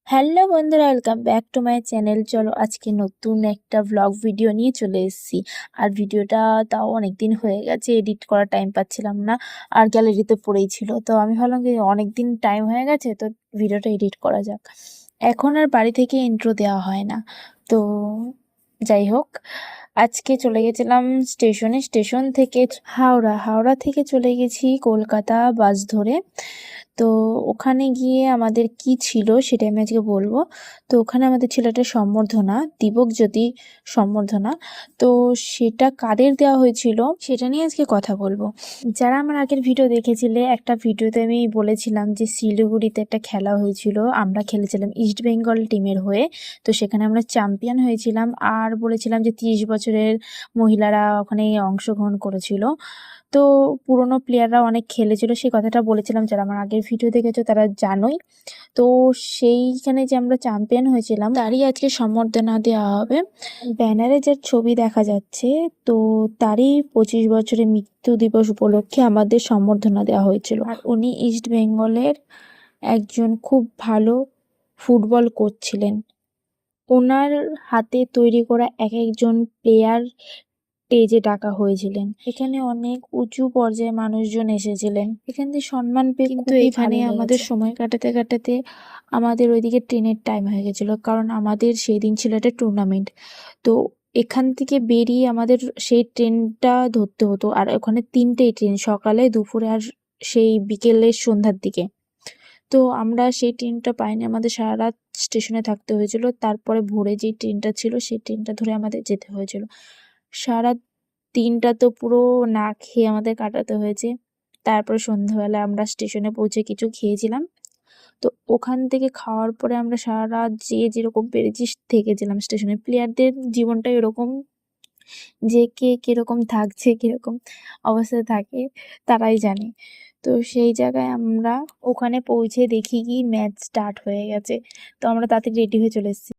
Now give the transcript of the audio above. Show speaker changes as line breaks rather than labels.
Hello বন্ধুরা, welcome back to my channel. চলো আজকে নতুন একটা ব্লগ ভিডিও নিয়ে চলে এসেছি। আর ভিডিওটা তাও অনেক দিন হয়ে গেছে, এডিট করার টাইম পাচ্ছিলাম না, আর গ্যালারিতে পড়েই ছিল। তো আমি ভাবলাম যে অনেক দিন টাইম হয়ে গেছে, তো ভিডিওটা এডিট করা যাক। এখন আর বাড়ি থেকে ইন্ট্রো দেওয়া হয় না। তো যাই হোক, আজকে চলে গেছিলাম স্টেশন থেকে হাওড়া থেকে চলে গেছি কলকাতা বাস ধরে। তো ওখানে গিয়ে আমাদের কি ছিল সেটা আমি আজকে বলবো। তো ওখানে আমাদের ছিল একটা সম্বর্ধনা, দিবকজ্যোতি সম্বর্ধনা। তো সেটা কাদের দেওয়া হয়েছিল সেটা নিয়ে আজকে কথা বলবো। যারা আমার আগের ভিডিও দেখেছিলে, একটা ভিডিওতে আমি বলেছিলাম যে শিলিগুড়িতে একটা খেলা হয়েছিল, আমরা খেলেছিলাম ইস্ট বেঙ্গল টিমের হয়ে। তো সেখানে আমরা চ্যাম্পিয়ন হয়েছিলাম, আর বলেছিলাম যে 30 বছরের মহিলারা ওখানে অংশগ্রহণ করেছিল। তো পুরনো প্লেয়াররা অনেক খেলেছিল, সেই কথাটা বলেছিলাম। যারা আমার আগের ভিডিও দেখেছো তারা জানোই। তো সেইখানে যে আমরা চ্যাম্পিয়ন হয়েছিলাম তারই আজকে সম্বর্ধনা দেওয়া হবে। ব্যানারে যার ছবি দেখা যাচ্ছে, তো তারই 25 বছরের মৃত্যু দিবস উপলক্ষে আমাদের সম্বর্ধনা দেওয়া হয়েছিল। আর উনি ইস্ট বেঙ্গলের একজন খুব ভালো ফুটবল কোচ ছিলেন। ওনার হাতে তৈরি করা এক একজন প্লেয়ার স্টেজে ডাকা হয়েছিলেন। এখানে অনেক উঁচু পর্যায়ে মানুষজন এসেছিলেন, এখান থেকে সম্মান পেয়ে। কিন্তু এখানে আমাদের সময় কাটাতে কাটাতে আমাদের ওইদিকে ট্রেনের টাইম হয়ে গেছিল, কারণ আমাদের সেই দিন ছিল একটা টুর্নামেন্ট। তো এখান থেকে বেরিয়ে আমাদের সেই ট্রেনটা ধরতে হতো, আর ওখানে 3টেই ট্রেন, সকালে, দুপুরে আর সেই বিকেলে সন্ধ্যার দিকে। তো আমরা সেই ট্রেনটা পাইনি, আমাদের সারা রাত স্টেশনে থাকতে হয়েছিল। তারপরে ভোরে যে ট্রেনটা ছিল সেই ট্রেনটা ধরে আমাদের যেতে হয়েছিল। সারা দিনটা তো পুরো না খেয়ে আমাদের কাটাতে হয়েছে। তারপরে সন্ধ্যাবেলা আমরা স্টেশনে পৌঁছে কিছু খেয়েছিলাম। তো ওখান থেকে খাওয়ার পরে আমরা সারা রাত যে যেরকম পেরেছি থেকেছিলাম স্টেশনে। প্লেয়ারদের জীবনটা এরকম যে কে কিরকম থাকছে, কিরকম অবস্থায় থাকে তারাই জানে। তো সেই জায়গায় আমরা ওখানে পৌঁছে দেখি কি ম্যাচ স্টার্ট হয়ে গেছে। তো আমরা তাড়াতাড়ি রেডি হয়ে চলে এসেছি।